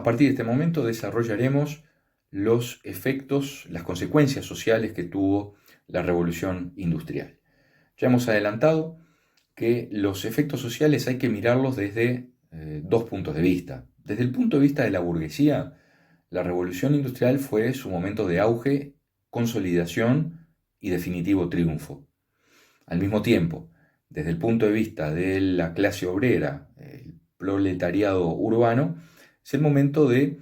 A partir de este momento desarrollaremos los efectos, las consecuencias sociales que tuvo la revolución industrial. Ya hemos adelantado que los efectos sociales hay que mirarlos desde dos puntos de vista. Desde el punto de vista de la burguesía, la revolución industrial fue su momento de auge, consolidación y definitivo triunfo. Al mismo tiempo, desde el punto de vista de la clase obrera, el proletariado urbano, es el momento de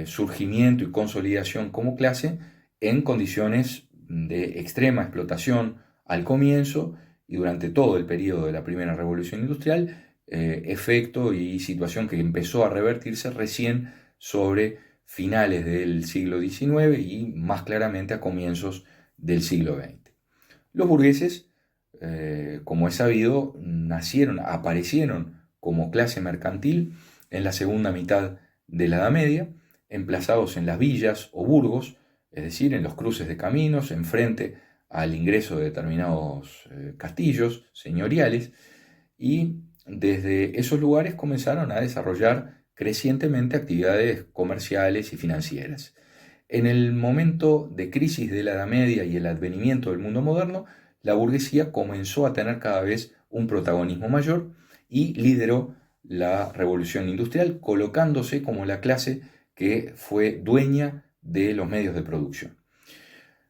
surgimiento y consolidación como clase en condiciones de extrema explotación al comienzo y durante todo el periodo de la primera revolución industrial, efecto y situación que empezó a revertirse recién sobre finales del siglo XIX y más claramente a comienzos del siglo XX. Los burgueses, como es sabido, aparecieron como clase mercantil en la segunda mitad de la Edad Media, emplazados en las villas o burgos, es decir, en los cruces de caminos, enfrente al ingreso de determinados castillos señoriales, y desde esos lugares comenzaron a desarrollar crecientemente actividades comerciales y financieras. En el momento de crisis de la Edad Media y el advenimiento del mundo moderno, la burguesía comenzó a tener cada vez un protagonismo mayor y lideró la revolución industrial, colocándose como la clase que fue dueña de los medios de producción.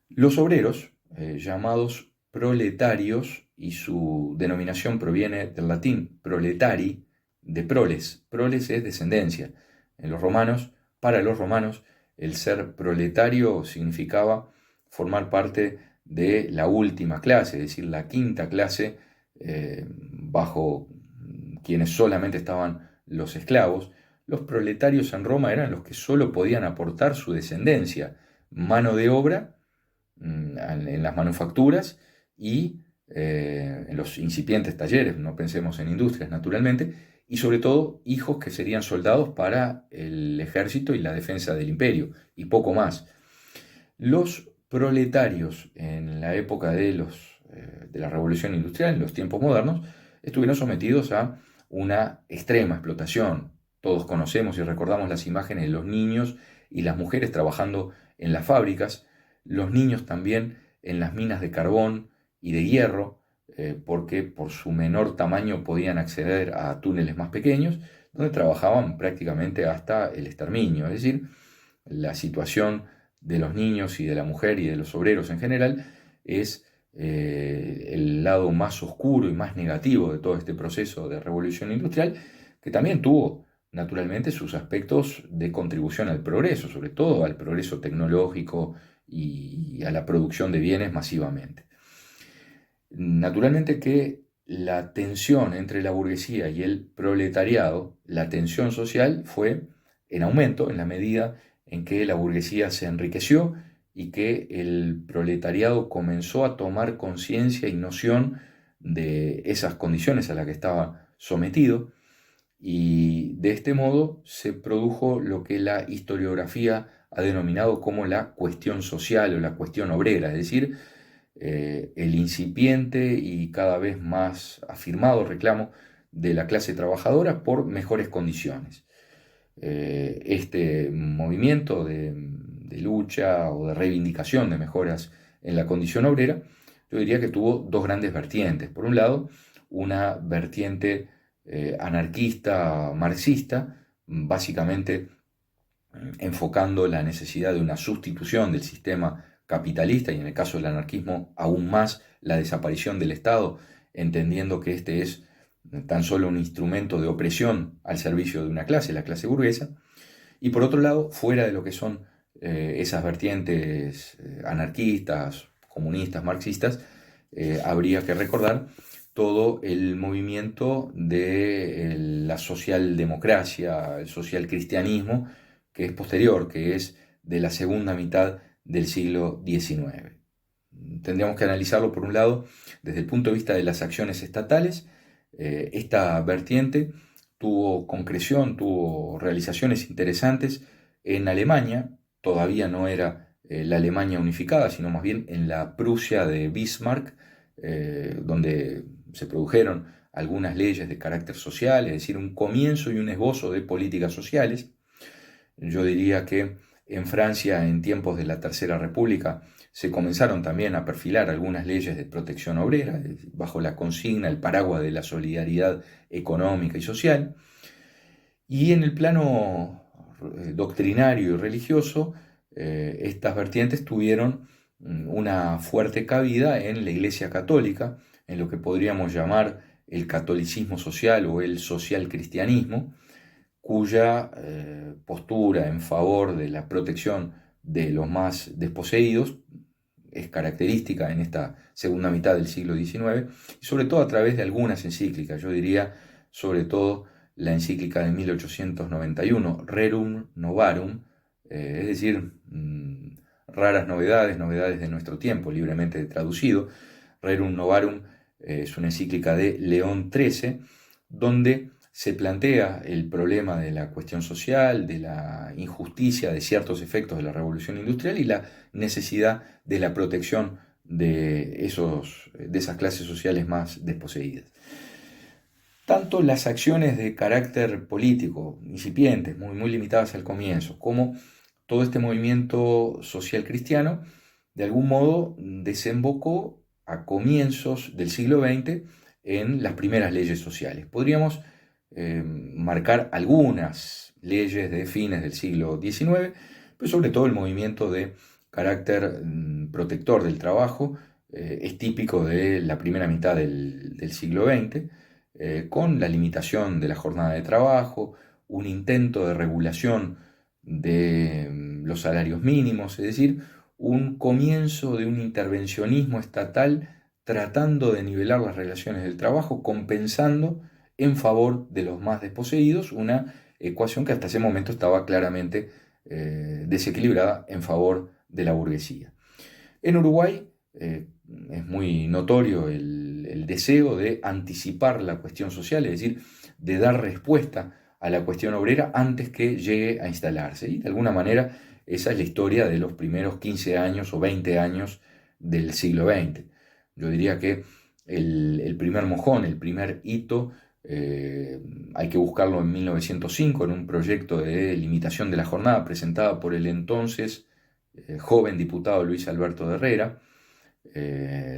Los obreros, llamados proletarios, y su denominación proviene del latín proletari, de proles. Proles es descendencia. Para los romanos, el ser proletario significaba formar parte de la última clase, es decir, la quinta clase, bajo quienes solamente estaban los esclavos. Los proletarios en Roma eran los que solo podían aportar su descendencia, mano de obra en las manufacturas y en los incipientes talleres, no pensemos en industrias naturalmente, y sobre todo hijos que serían soldados para el ejército y la defensa del imperio, y poco más. Los proletarios en la época de la revolución industrial, en los tiempos modernos, estuvieron sometidos a una extrema explotación. Todos conocemos y recordamos las imágenes de los niños y las mujeres trabajando en las fábricas, los niños también en las minas de carbón y de hierro, porque por su menor tamaño podían acceder a túneles más pequeños, donde trabajaban prácticamente hasta el exterminio. Es decir, la situación de los niños y de la mujer y de los obreros en general es el lado más oscuro y más negativo de todo este proceso de revolución industrial, que también tuvo naturalmente sus aspectos de contribución al progreso, sobre todo al progreso tecnológico y a la producción de bienes masivamente. Naturalmente que la tensión entre la burguesía y el proletariado, la tensión social, fue en aumento en la medida en que la burguesía se enriqueció y que el proletariado comenzó a tomar conciencia y noción de esas condiciones a las que estaba sometido, y de este modo se produjo lo que la historiografía ha denominado como la cuestión social o la cuestión obrera, es decir, el incipiente y cada vez más afirmado reclamo de la clase trabajadora por mejores condiciones. Este movimiento de lucha o de reivindicación de mejoras en la condición obrera, yo diría que tuvo dos grandes vertientes. Por un lado, una vertiente anarquista, marxista, básicamente enfocando la necesidad de una sustitución del sistema capitalista y en el caso del anarquismo aún más la desaparición del Estado, entendiendo que este es tan solo un instrumento de opresión al servicio de una clase, la clase burguesa. Y por otro lado, fuera de lo que son esas vertientes anarquistas, comunistas, marxistas, habría que recordar todo el movimiento de la socialdemocracia, el socialcristianismo, que es posterior, que es de la segunda mitad del siglo XIX. Tendríamos que analizarlo, por un lado, desde el punto de vista de las acciones estatales. Esta vertiente tuvo concreción, tuvo realizaciones interesantes en Alemania. Todavía no era la Alemania unificada, sino más bien en la Prusia de Bismarck, donde se produjeron algunas leyes de carácter social, es decir, un comienzo y un esbozo de políticas sociales. Yo diría que en Francia, en tiempos de la Tercera República, se comenzaron también a perfilar algunas leyes de protección obrera, bajo la consigna, el paraguas de la solidaridad económica y social. Y en el plano doctrinario y religioso, estas vertientes tuvieron una fuerte cabida en la Iglesia Católica, en lo que podríamos llamar el catolicismo social o el social cristianismo, cuya postura en favor de la protección de los más desposeídos es característica en esta segunda mitad del siglo XIX, y sobre todo a través de algunas encíclicas. Yo diría sobre todo la encíclica de 1891, Rerum Novarum, es decir, raras novedades, novedades de nuestro tiempo, libremente traducido. Rerum Novarum es una encíclica de León XIII, donde se plantea el problema de la cuestión social, de la injusticia de ciertos efectos de la revolución industrial y la necesidad de la protección de esas clases sociales más desposeídas. Tanto las acciones de carácter político, incipientes, muy limitadas al comienzo, como todo este movimiento social cristiano, de algún modo desembocó a comienzos del siglo XX en las primeras leyes sociales. Podríamos marcar algunas leyes de fines del siglo XIX, pero sobre todo el movimiento de carácter protector del trabajo es típico de la primera mitad del siglo XX, con la limitación de la jornada de trabajo, un intento de regulación de los salarios mínimos, es decir, un comienzo de un intervencionismo estatal tratando de nivelar las relaciones del trabajo, compensando en favor de los más desposeídos, una ecuación que hasta ese momento estaba claramente desequilibrada en favor de la burguesía. En Uruguay es muy notorio el deseo de anticipar la cuestión social, es decir, de dar respuesta a la cuestión obrera antes que llegue a instalarse. Y de alguna manera esa es la historia de los primeros 15 años o 20 años del siglo XX. Yo diría que el primer mojón, el primer hito, hay que buscarlo en 1905, en un proyecto de limitación de la jornada presentado por el entonces joven diputado Luis Alberto de Herrera.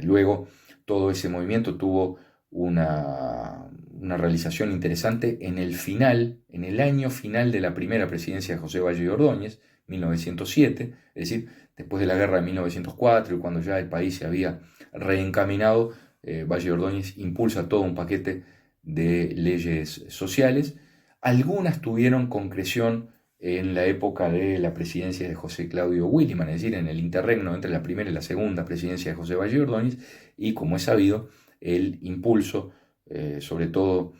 Luego todo ese movimiento tuvo una realización interesante en el año final de la primera presidencia de José Valle Ordóñez, 1907, es decir, después de la guerra de 1904 y cuando ya el país se había reencaminado, Valle Ordóñez impulsa todo un paquete de leyes sociales. Algunas tuvieron concreción en la época de la presidencia de José Claudio Williman, es decir, en el interregno entre la primera y la segunda presidencia de José Valle Ordóñez, y como es sabido, el impulso, sobre todo,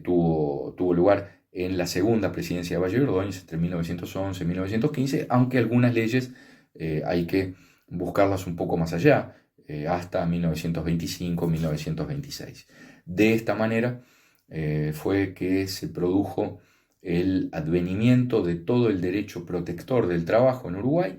tuvo lugar en la segunda presidencia de Valle Ordóñez, entre 1911 y 1915, aunque algunas leyes hay que buscarlas un poco más allá, hasta 1925-1926. De esta manera fue que se produjo el advenimiento de todo el derecho protector del trabajo en Uruguay,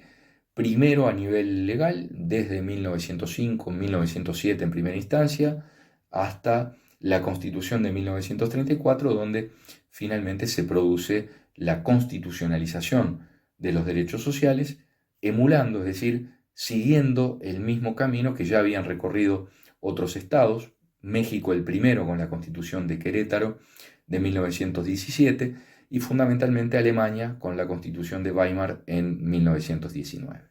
primero a nivel legal, desde 1905-1907 en primera instancia, hasta la Constitución de 1934, donde finalmente se produce la constitucionalización de los derechos sociales, emulando, es decir, siguiendo el mismo camino que ya habían recorrido otros estados, México el primero con la Constitución de Querétaro de 1917 y fundamentalmente Alemania con la Constitución de Weimar en 1919.